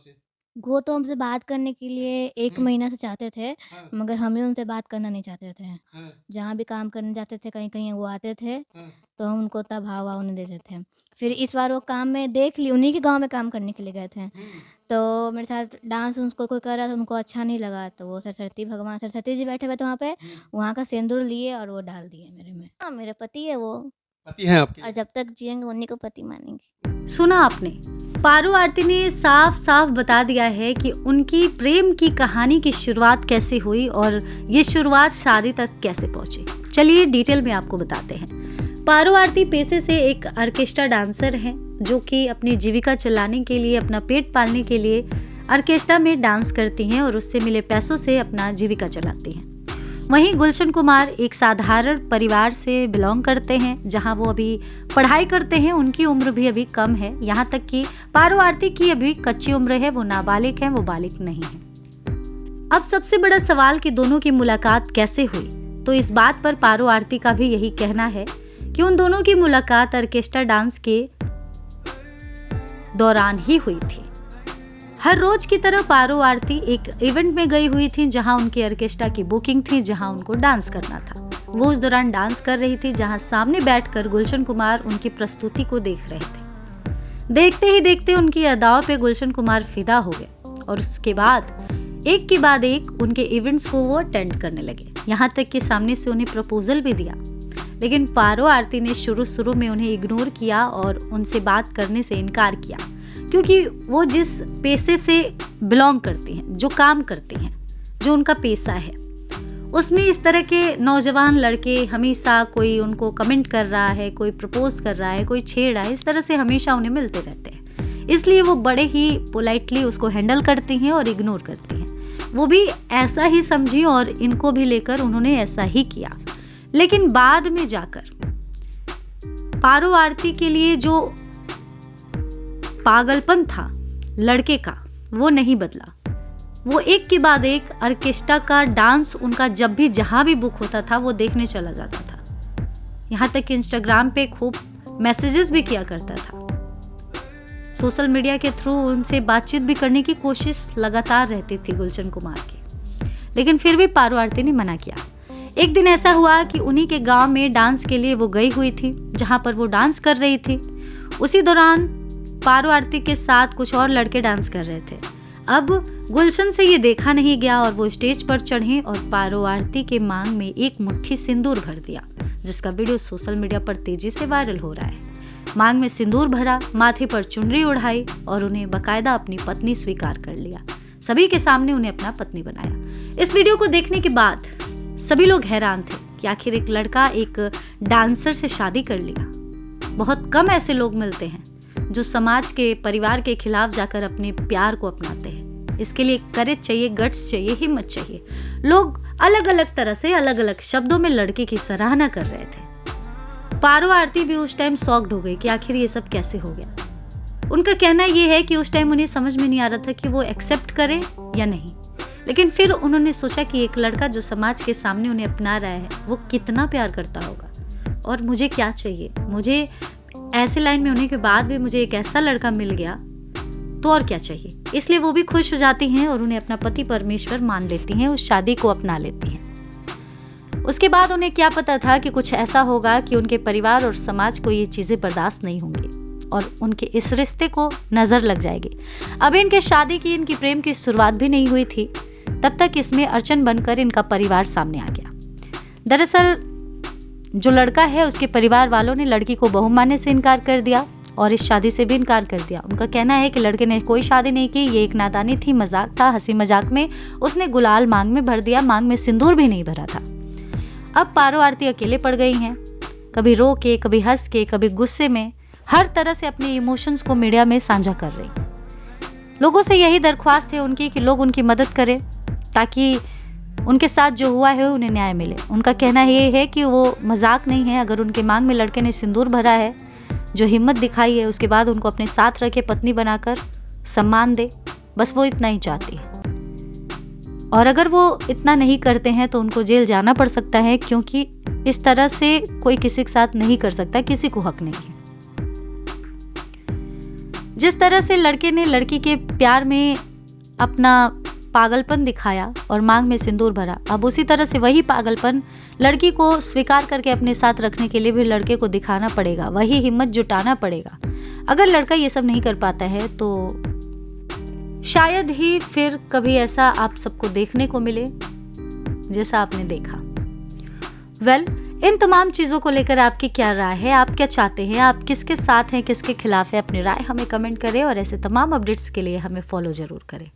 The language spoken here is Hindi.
आपसे? वो तो हमसे बात करने के लिए 1 हुँ, महीना से चाहते थे, हाँ, मगर हम ही उनसे बात करना नहीं चाहते थे। हाँ, जहाँ भी काम करने जाते थे, कहीं-कहीं वो आते थे, हाँ, तो हम उनको उतना भाव-वाव नहीं देते थे। फिर इस बार वो काम में देख ली उन्हीं के गाँव में काम करने के लिए गए थे। हुँ, तो मेरे साथ डांस-उन्स कोई कर रहा था, उनको अच्छा नहीं लगा, तो वो सरस्वती जी बैठे हुए थे वहाँ पे, हुँ। वहाँ का सिंदूर लिए और वो डाल दिए मेरे में। हाँ, मेरे पति है वो, पति हैं आपके? और जब तक जिएँगे उन्हीं को पति मानेंगे। सुना आपने, पारो आरती ने साफ साफ बता दिया है कि उनकी प्रेम की कहानी की शुरुआत कैसे हुई और ये शुरुआत शादी तक कैसे पहुंची। चलिए डिटेल में आपको बताते हैं। पारो आरती पेशे से एक ऑर्केस्ट्रा डांसर हैं जो कि अपनी जीविका चलाने के लिए, अपना पेट पालने के लिए ऑर्केस्ट्रा में डांस करती हैं और उससे मिले पैसों से अपना जीविका चलाती हैं। वहीं गुलशन कुमार एक साधारण परिवार से बिलोंग करते हैं, जहां वो अभी पढ़ाई करते हैं। उनकी उम्र भी अभी कम है, यहाँ तक कि पारो आरती की अभी कच्ची उम्र है, वो नाबालिग है, वो बालिग नहीं है। अब सबसे बड़ा सवाल कि दोनों की मुलाकात कैसे हुई, तो इस बात पर पारो आरती का भी यही कहना है कि उन दोनों की मुलाकात ऑर्केस्ट्रा डांस के दौरान ही हुई थी। हर रोज की तरह पारो आरती एक इवेंट में गई हुई थी जहां उनके ऑर्केस्ट्रा की बुकिंग थी, जहां उनको डांस करना था। वो उस दौरान डांस कर रही थी जहां सामने बैठकर गुलशन कुमार उनकी प्रस्तुति को देख रहे थे। देखते ही देखते उनकी अदाओं पे गुलशन कुमार फिदा हो गए और उसके बाद एक के बाद एक उनके इवेंट्स को वो अटेंड करने लगे। यहाँ तक कि सामने से उन्हें प्रपोजल भी दिया, लेकिन पारो आरती ने शुरू में उन्हें इग्नोर किया और उनसे बात करने से इनकार किया, क्योंकि वो जिस पेशे से बिलोंग करती हैं, जो काम करती हैं, जो उनका पेशा है, उसमें इस तरह के नौजवान लड़के हमेशा कोई उनको कमेंट कर रहा है, कोई प्रपोज कर रहा है, कोई छेड़ रहा है, इस तरह से हमेशा उन्हें मिलते रहते हैं। इसलिए वो बड़े ही पोलाइटली उसको हैंडल करती हैं और इग्नोर करती हैं। वो भी ऐसा ही समझी और इनको भी लेकर उन्होंने ऐसा ही किया। लेकिन बाद में जाकर पारो आरती के लिए जो पागलपन था लड़के का, वो नहीं बदला। वो एक के बाद एक ऑर्केस्ट्रा का डांस उनका जब भी जहां भी बुक होता था वो देखने चला जाता था। यहाँ तक कि इंस्टाग्राम पे खूब मैसेजेस भी किया करता था। सोशल मीडिया के थ्रू उनसे बातचीत भी करने की कोशिश लगातार रहती थी गुलशन कुमार की, लेकिन फिर भी पारो आरती ने मना किया। एक दिन ऐसा हुआ कि उन्हीं के गांव में डांस के लिए वो गई हुई थी, जहां पर वो डांस कर रही थी। उसी दौरान पारो आरती के साथ कुछ और लड़के डांस कर रहे थे। अब गुलशन से ये देखा नहीं गया और वो स्टेज पर चढ़े और पारो आरती के मांग में एक मुट्ठी सिंदूर भर दिया, जिसका वीडियो सोशल मीडिया पर तेजी से वायरल हो रहा है। मांग में सिंदूर भरा, माथे पर चुनरी उड़ाई और उन्हें बकायदा अपनी पत्नी स्वीकार कर लिया। सभी के सामने उन्हें अपना पत्नी बनाया। इस वीडियो को देखने के बाद सभी लोग हैरान थे कि आखिर एक लड़का एक डांसर से शादी कर लिया। बहुत कम ऐसे लोग मिलते हैं जो समाज के, परिवार के खिलाफ जाकर अपने प्यार को अपनाते हैं। इसके लिए करेज चाहिए, गट्स चाहिए, हिम्मत चाहिए। लोग अलग अलग तरह से, अलग अलग शब्दों में लड़के की सराहना कर रहे थे। पारो आरती भी उस टाइम शॉक्ड हो गई कि आखिर ये सब कैसे हो गया। उनका कहना यह है कि उस टाइम उन्हें समझ में नहीं आ रहा था कि वो एक्सेप्ट करें या नहीं, लेकिन फिर उन्होंने सोचा कि एक लड़का जो समाज के सामने उन्हें अपना रहा है वो कितना प्यार करता होगा, और मुझे क्या चाहिए। मुझे ऐसे लाइन में होने के बाद भी मुझे एक ऐसा लड़का मिल गया तो और क्या चाहिए। इसलिए वो भी खुश हो जाती हैं और उन्हें अपना पति परमेश्वर मान लेती हैं, उस शादी को अपना लेती हैं। उसके बाद उन्हें क्या पता था कि कुछ ऐसा होगा कि उनके परिवार और समाज को ये चीजें बर्दाश्त नहीं होंगी और उनके इस रिश्ते को नजर लग जाएगी। अभी इनके शादी की, इनकी प्रेम की शुरुआत भी नहीं हुई थी, तब तक इसमें अड़चन बनकर इनका परिवार सामने आ गया। दरअसल जो लड़का है उसके परिवार वालों ने लड़की को बहू मानने से इनकार कर दिया और इस शादी से भी इनकार कर दिया। उनका कहना है कि लड़के ने कोई शादी नहीं की, ये एक नादानी थी, मजाक था, हंसी मजाक में उसने गुलाल मांग में भर दिया, मांग में सिंदूर भी नहीं भरा था। अब पारो आरती अकेले पड़ गई हैं, कभी रो के, कभी हंस के, कभी गुस्से में, हर तरह से अपने इमोशंस को मीडिया में साझा कर रही हैं। लोगों से यही दरख्वास्त है उनकी कि लोग उनकी मदद करें ताकि उनके साथ जो हुआ है उन्हें न्याय मिले। उनका कहना ये है कि वो मजाक नहीं है। अगर उनके मांग में लड़के ने सिंदूर भरा है, जो हिम्मत दिखाई है, उसके बाद उनको अपने साथ रखे, पत्नी बनाकर सम्मान दे, बस वो इतना ही चाहती है। और अगर वो इतना नहीं करते हैं तो उनको जेल जाना पड़ सकता है, क्योंकि इस तरह से कोई किसी के साथ नहीं कर सकता, किसी को हक नहीं है। जिस तरह से लड़के ने लड़की के प्यार में अपना पागलपन दिखाया और मांग में सिंदूर भरा, अब उसी तरह से वही पागलपन लड़की को स्वीकार करके अपने साथ रखने के लिए भी लड़के को दिखाना पड़ेगा, वही हिम्मत जुटाना पड़ेगा। अगर लड़का ये सब नहीं कर पाता है तो शायद ही फिर कभी ऐसा आप सबको देखने को मिले जैसा आपने देखा। इन तमाम चीज़ों को लेकर आपकी क्या राय है? आप क्या चाहते हैं? आप किसके साथ हैं, किसके खिलाफ हैं? अपनी राय हमें कमेंट करें और ऐसे तमाम अपडेट्स के लिए हमें फॉलो जरूर करें।